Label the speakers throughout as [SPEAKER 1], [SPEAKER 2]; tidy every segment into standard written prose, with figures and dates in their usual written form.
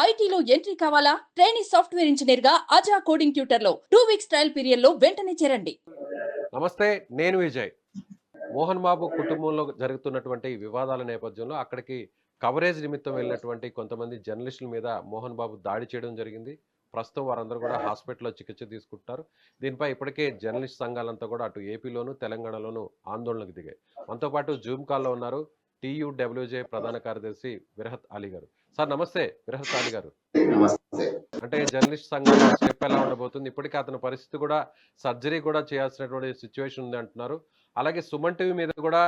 [SPEAKER 1] ఐటీలో ఎంట్రీ కావాలా? Training software engineer గా అజా కోడింగ్ ట్యూటర్ లో 2 వీక్స్ ట్రయల్ పీరియడ్ లో వెంటనే చేరండి.
[SPEAKER 2] నమస్తే, నేను విజయ్. మోహన్ బాబు కుటుంబంలో జరుగుతున్నటువంటి వివాదాల నేపథ్యంలో అక్కడికి కవరేజ్ నిమిత్తం వెళ్ళినటువంటి కొంతమంది జర్నలిస్టుల మీద మోహన్ బాబు దాడి చేయడం జరిగింది. ప్రస్తుతం వారందరూ కూడా హాస్పిటల్లో చికిత్స తీసుకుంటున్నారు. దీనిపై ఇప్పటికే జర్నలిస్ట్ సంఘాలంతా కూడా అటు ఏపీలోను తెలంగాణలోను ఆందోళనకు దిగాయి. మనతో పాటు జూమ్ కాల్లో ఉన్నారు TUWJ ప్రధాన కార్యదర్శి విరహత్ అలీ గారు. సార్ నమస్తే విరహత్ అలీ గారు. అంటే జర్నలిస్ట్ సంఘాల స్టెప్ ఎలా ఉండబోతుంది? ఇప్పటికే అతని పరిస్థితి కూడా సర్జరీ కూడా చేయాల్సినటువంటి సిచ్యువేషన్ ఉంది అంటున్నారు. అలాగే సుమన్ టీవీ మీద కూడా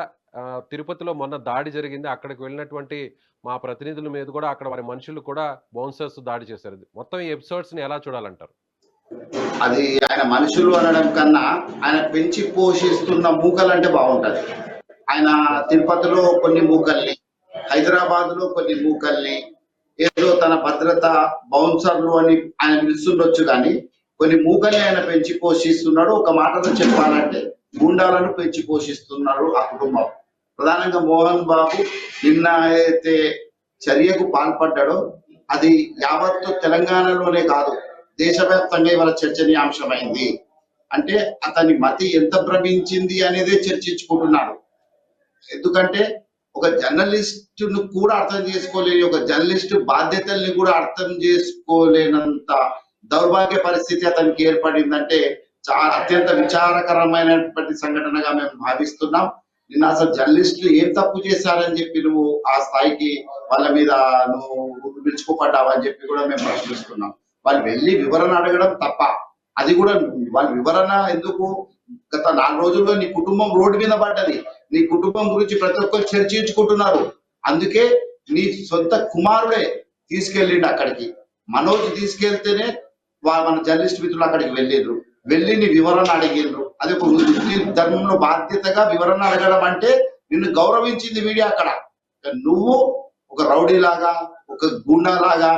[SPEAKER 2] తిరుపతిలో మొన్న దాడి జరిగింది. అక్కడికి వెళ్ళినటువంటి మా ప్రతినిధుల మీద కూడా అక్కడ వారి మనుషులు కూడా బౌన్సర్స్ దాడి చేశారు. మొత్తం ఈ ఎపిసోడ్స్ ని ఎలా చూడాలంటారు?
[SPEAKER 3] అది ఆయన మనుషులు అనడం కన్నా ఆయన పెంచి పోషిస్తున్న మూకలు అంటే బాగుంటది. ఆయన తిరుపతిలో కొన్ని మూకల్ని, హైదరాబాద్ లో కొన్ని మూకల్ని, ఏదో తన భద్రత బౌన్సర్లు అని ఆయన పిలుస్తుండొచ్చు, కానీ కొన్ని మూకల్ని ఆయన పెంచి పోషిస్తున్నాడు. ఒక మాటలో చెప్పాలంటే గుండాలను పెంచి పోషిస్తున్నారు ఆ కుటుంబం. ప్రధానంగా మోహన్ బాబు నిన్న అయితే చర్యకు పాల్పడ్డాడో అది యావత్తు తెలంగాణలోనే కాదు, దేశవ్యాప్తంగా ఇవాళ చర్చనీయాంశమైంది. అంటే అతని మతి ఎంత భ్రమించింది అనేదే చర్చించుకుంటున్నారు. ఎందుకంటే ఒక జర్నలిస్ట్ ను కూడా అర్థం చేసుకోలేని, ఒక జర్నలిస్ట్ బాధ్యతల్ని కూడా అర్థం చేసుకోలేనంత దౌర్భాగ్య పరిస్థితి అతనికి ఏర్పడిందంటే చాలా అత్యంత విచారకరమైనటువంటి సంఘటనగా మేము భావిస్తున్నాం. నిన్న అసలు జర్నలిస్టులు ఏం తప్పు చేశారని చెప్పి నువ్వు ఆ స్థాయికి వాళ్ళ మీద నువ్వు విరుచుకుపడ్డావని చెప్పి కూడా మేము ప్రశ్నిస్తున్నాం. వాళ్ళు వెళ్ళి వివరణ అడగడం తప్ప, అది కూడా వాళ్ళ వివరణ ఎందుకు? గత 4 రోజుల్లో నీ కుటుంబం రోడ్డు మీద పడ్డది, నీ కుటుంబం గురించి ప్రతి ఒక్కరు చర్చించుకుంటున్నారు. అందుకే నీ సొంత కుమారుడే తీసుకెళ్ళిండు అక్కడికి. మనోజ్ తీసుకెళ్తేనే మన జర్నలిస్ట్ మిత్రులు అక్కడికి వెళ్ళి నీ వివరణ అడిగిండ్రు. అది ఒక వృత్తి ధర్మంలో బాధ్యతగా వివరణ అడగడం అంటే నిన్ను గౌరవించింది మీడియా. అక్కడ నువ్వు ఒక రౌడీ లాగా, ఒక గుండా లాగా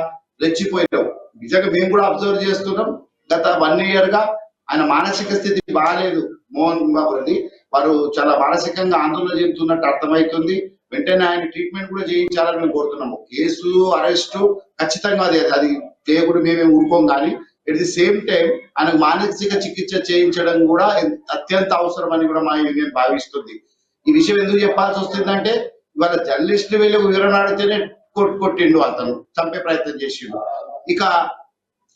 [SPEAKER 3] రెచ్చిపోయావు. నిజంగా మేము కూడా అబ్జర్వ్ చేస్తున్నాం. గత 1 year గా ఆయన మానసిక స్థితి బాగాలేదు మోహన్ బాబుది. వారు చాలా మానసికంగా ఆందోళన చెందుతున్నట్టు అర్థమవుతుంది. వెంటనే ఆయన ట్రీట్మెంట్ కూడా చేయించాలని మేము కోరుతున్నాము. కేసు అరెస్టు ఖచ్చితంగా అది చేయకుండా మేమే ఊరుకోం, కానీ ఎట్ ది సేమ్ టైం ఆయనకు మానసిక చికిత్స చేయించడం కూడా అత్యంత అవసరం అని కూడా మా యూనియన్ భావిస్తుంది. ఈ విషయం ఎందుకు చెప్పాల్సి వస్తుందంటే ఇవాళ జర్నలిస్టులు వెళ్ళి వివరణ అడిగితేనే కొట్టిండు, అతను చంపే ప్రయత్నం చేసిండు. ఇక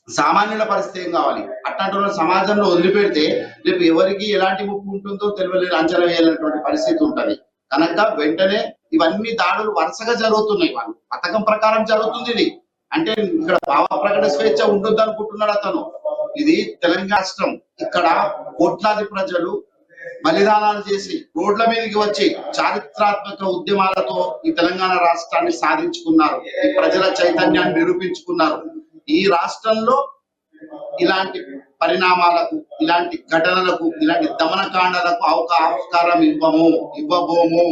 [SPEAKER 3] సామాన్యుల పరిస్థితి ఏం కావాలి? అట్లాంటి సమాజంలో వదిలిపెడితే రేపు ఎవరికి ఎలాంటి ముప్పు ఉంటుందో తెలియలేదు, అంచనా వేయాలనేటువంటి పరిస్థితి ఉంటది. కనుక వెంటనే ఇవన్నీ దాడులు వరుసగా జరుగుతున్నాయి. వాళ్ళు పథకం ప్రకారం జరుగుతుంది. ఇది అంటే ఇక్కడ భావ ప్రకటన స్వేచ్ఛ ఉంటుంది అనుకుంటున్నాడు అతను. ఇది తెలంగాణ రాష్ట్రం. ఇక్కడ కోట్లాది ప్రజలు బలిదానాలు చేసి రోడ్ల మీదకి వచ్చి చారిత్రాత్మక ఉద్యమాలతో ఈ తెలంగాణ రాష్ట్రాన్ని సాధించుకున్నారు. ఈ ప్రజల చైతన్యాన్ని నిరూపించుకున్నారు. ఈ రాష్ట్రంలో ఇలాంటి పరిణామాలకు, ఇలాంటి ఘటనలకు, ఇలాంటి దమనకాండలకు ఆస్కారం ఇవ్వబోము.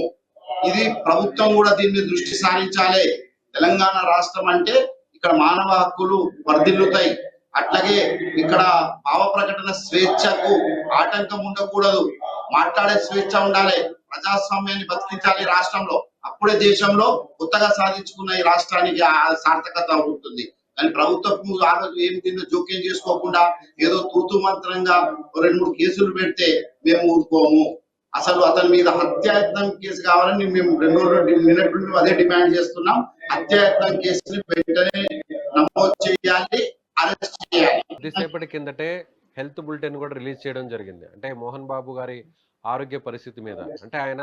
[SPEAKER 3] ఇది ప్రభుత్వం కూడా దీని మీద దృష్టి సారించాలి. తెలంగాణ రాష్ట్రం అంటే ఇక్కడ మానవ హక్కులు వర్ధిల్లుతాయి. అట్లాగే ఇక్కడ భావ ప్రకటన స్వేచ్ఛకు ఆటంకం ఉండకూడదు, మాట్లాడే స్వేచ్ఛ ఉండాలి, ప్రజాస్వామ్యాన్ని బతికించాలి రాష్ట్రంలో. అప్పుడే దేశంలో కొత్తగా సాధించుకున్న ఈ రాష్ట్రానికి సార్థకత ఉంటుంది. కానీ ప్రభుత్వం ఏం కింద జోక్యం చేసుకోకుండా ఏదో తూతు మంత్రంగా 2-3 కేసులు పెడితే మేము ఊరుకోము. అసలు అతని మీద హత్యాయత్నం కేసు కావాలని మేము 2 రోజులు నిన్నట్టు అదే డిమాండ్ చేస్తున్నాం. హత్యాయత్నం కేసుని వెంటనే నమోదు చేయాలి, అరెస్ట్ చేయాలి.
[SPEAKER 2] కొద్దిసేపటి కిందటే హెల్త్ బులెటిన్ కూడా రిలీజ్ చేయడం జరిగింది. అంటే మోహన్ బాబు గారి ఆరోగ్య పరిస్థితి మీద, అంటే ఆయన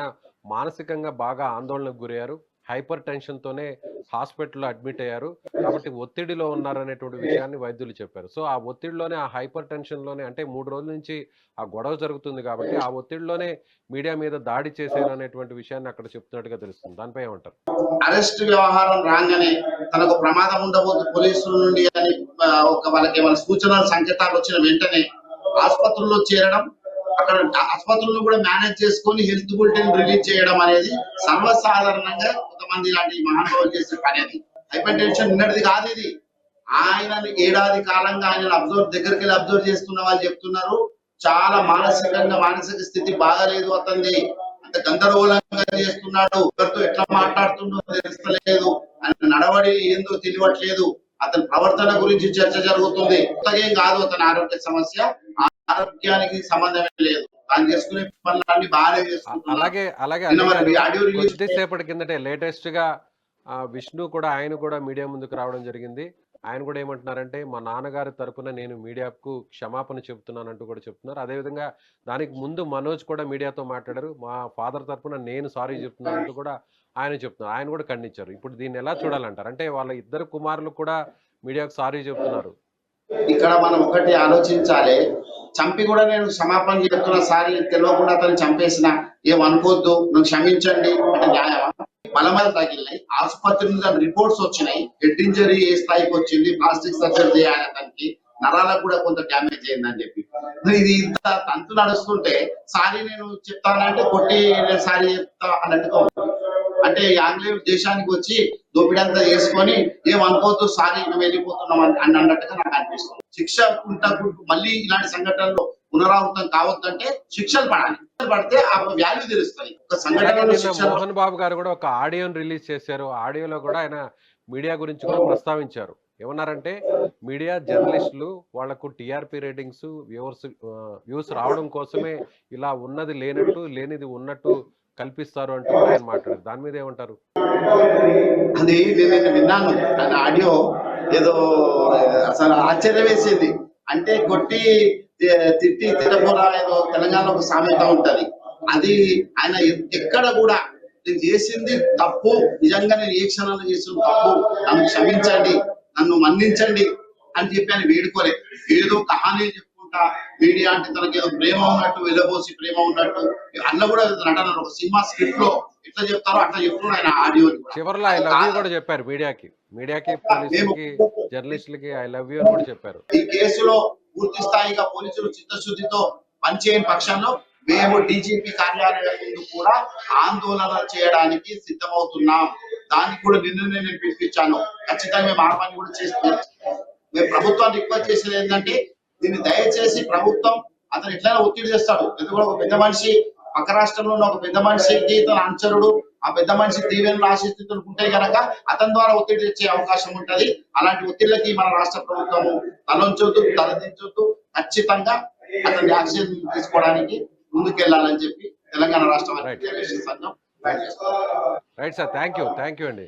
[SPEAKER 2] మానసికంగా బాగా ఆందోళనకు గురయ్యారు, హైపర్ టెన్షన్ తోనే హాస్పిటల్లో అడ్మిట్ అయ్యారు, కాబట్టి ఒత్తిడిలో ఉన్నారనేటువంటి విషయాన్ని వైద్యులు చెప్పారు. సో ఆ ఒత్తిడిలోనే, ఆ హైపర్ టెన్షన్ లోనే, అంటే 3 రోజుల నుంచి ఆ గొడవ జరుగుతుంది కాబట్టి ఆ ఒత్తిడిలోనే మీడియా మీద దాడి చేశారు అనేటువంటి విషయాన్ని అక్కడ చెప్తున్నట్టుగా తెలుస్తుంది. దానిపై ఏమంటారు?
[SPEAKER 3] అరెస్ట్ వ్యవహారం రాగానే తనకు ప్రమాదం ఉండబోతు పోలీసుల నుండి అని వాళ్ళకి ఏమైనా సూచనలు సంకేతాలు వచ్చిన వెంటనే ఆసుపత్రుల్లో చేరడం, అక్కడ ఆసుపత్రులను కూడా మేనేజ్ చేసుకొని హెల్త్ బులెటిన్ రిలీజ్ చేయడం అనేది సర్వసాధారణంగా కొంతమంది ఇలాంటి మహానుభావులు చేసే పని. అది హైపర్ టెన్షన్ నిన్నటిది కాదు. ఇది ఆయన 7 ఏడాది కాలంగా ఆయన దగ్గరికి వెళ్ళి అబ్జర్వ్ చేస్తున్న వాళ్ళు చెప్తున్నారు, చాలా మానసిక స్థితి బాగాలేదు అతనిది. అంత గందరగోళంగా చేస్తున్నాడు, ఎవరితో ఎట్లా మాట్లాడుతుండో తెలుస్తలేదు, ఆయన నడవడి ఏందో తెలియట్లేదు. అతని ప్రవర్తన గురించి చర్చ జరుగుతుంది. కొత్తగా ఏం కాదు అతని ఆరోగ్య సమస్య, ఆరోగ్యానికి సంబంధమే లేదు. తాను చేసుకునే పనులన్నీ బాగానే చేసుకుంటున్నాడు.
[SPEAKER 2] అలాగే అలాగే
[SPEAKER 3] నిన్న
[SPEAKER 2] అజయ్
[SPEAKER 3] మరి
[SPEAKER 2] గారు
[SPEAKER 3] ఆడియో రిలీజ్
[SPEAKER 2] కొద్దిసేపటి కిందటే లేటెస్ట్ గా విష్ణు కూడా ఆయన కూడా మీడియా ముందుకు రావడం జరిగింది. ఆయన కూడా ఏమంటున్నారంటే మా నాన్నగారి తరపున నేను మీడియాకు క్షమాపణ చెప్తున్నానంటూ కూడా చెప్తున్నారు. అదేవిధంగా దానికి ముందు మనోజ్ కూడా మీడియాతో మాట్లాడారు. మా ఫాదర్ తరపున నేను సారీ చెప్తున్నానంటూ కూడా ఆయన చెప్తున్నారు. ఆయన కూడా ఖండించారు. ఇప్పుడు దీన్ని ఎలా చూడాలంటారు? అంటే వాళ్ళ ఇద్దరు కుమారులు కూడా మీడియాకు సారీ చెప్తున్నారు.
[SPEAKER 3] ఇక్కడ మనం ఒకటి ఆలోచించాలి. చంపి కూడా నేను క్షమాపణ చెప్తున్నా, సారీ తెలియకుండా అతను చంపేసిన, ఏమనుకోవద్దు, నువ్వు క్షమించండి అంటే న్యాయమా? బలమైన తగిలినాయి, ఆసుపత్రి నుంచి రిపోర్ట్స్ వచ్చినాయి, హెడ్ ఇంజరీ ఏ స్థాయికి వచ్చింది, ప్లాస్టిక్ సర్జరీ చేయాలి అతనికి, నరాలకు కూడా కొంత డ్యామేజ్ అయిందని చెప్పి. ఇది ఇంత తంతు నడుస్తుంటే సారీ నేను చెప్తానంటే కొట్టి నేను సారీ చెప్తా అన్నట్టుగా ఉంటుంది. అంటే ఈ ఆంగ్లేయులు దేశానికి వచ్చి దోపిడంతా చేసుకొని ఏమనుకోవద్దు, సారీ మేము వెళ్ళిపోతున్నాం అని అన్నట్టుగా నాకు అనిపిస్తుంది. శిక్ష మళ్ళీ ఇలాంటి సంఘటనలు పునరావృతం కావద్దంటే శిక్షలు పడాలి. పడితే ఆ వాల్యూ తెలుస్తుంది. ఒక సంఘటనలో శిక్ష.
[SPEAKER 2] మోహన్ బాబు గారు కూడా ఒక ఆడియోని రిలీజ్ చేశారు. ఆడియోలో కూడా ఆయన మీడియా గురించి కూడా ప్రస్తావించారు. ఏమన్నారంటే మీడియా జర్నలిస్టులు వాళ్లకు టీఆర్పీ రేటింగ్స్ వ్యూస్ రావడం కోసమే ఇలా ఉన్నది లేనట్టు లేనిది ఉన్నట్టు కల్పిస్తారు అంటూ ఆయన మాట్లాడారు. దాని మీద ఏమంటారు?
[SPEAKER 3] అది నేను విన్నాను ఆయన ఆడియో. ఏదో అసలు ఆశ్చర్యం వేసేది. అంటే కొట్టి తిట్టి తిట్టబోరా ఏదో తెలంగాణలో ఒక సామెత ఉంటది. అది ఆయన ఎక్కడ కూడా నేను చేసింది తప్పు, నిజంగా నేను ఏ క్షణంలో చేసిన తప్పు, నన్ను క్షమించండి, నన్ను మన్నించండి అని చెప్పి ఆయన వేడుకోలేదు. ఏదో కహానీ చెప్పుకుంటా మీడియా అంటే తనకి ఏదో ప్రేమ ఉన్నట్టు, వెళ్ళబోసి ప్రేమ ఉన్నట్టు అన్న కూడా నటన ఒక సినిమా స్క్రిప్ట్ లో ఎట్లా చెప్తారో అట్లా చెప్తున్నాడు ఆయన ఆడియో.
[SPEAKER 2] చివరిలో ఐ లవ్ యూ కూడా చెప్పారు. మీడియాకి పోలీసులకి జర్నలిస్టులకి ఐ లవ్ యూ అని కూడా చెప్పారు.
[SPEAKER 3] ఈ కేసులో పూర్తి స్థాయిగా పోలీసులు చిత్తశుద్ధితో పనిచేయని పక్షంలో మేము డీజీపీ కార్యాలయం ముందు కూడా ఆందోళన చేయడానికి సిద్ధమవుతున్నాం. దానికి కూడా నిన్ననే నేను పిలిపించాను. ఖచ్చితంగా మేము ఆ పని కూడా చేస్తున్నాం. మేము ప్రభుత్వాన్ని రిక్వెస్ట్ చేసేది ఏంటంటే దీన్ని దయచేసి ప్రభుత్వం అతను ఎట్లయినా ఒత్తిడి చేస్తాడు. ఎందుకంటే ఒక పెద్ద మనిషి పక్క రాష్ట్రంలో ఉన్న ఒక పెద్ద మనిషికి తన అనుచరుడు, ఆ పెద్ద మనిషి దీవెనలు ఆశిస్తులు ఉంటే గనక అతని ద్వారా ఒత్తిడి తెచ్చే అవకాశం ఉంటది. అలాంటి ఒత్తిడికి మన రాష్ట్ర ప్రభుత్వం తలొంచొద్దు, తలదించొద్దు. ఖచ్చితంగా అతని యాక్షన్ తీసుకోవడానికి ముందుకెళ్లాలని చెప్పి తెలంగాణ రాష్ట్ర సంఘం
[SPEAKER 2] రైట్ సార్, థ్యాంక్ యూ అండి.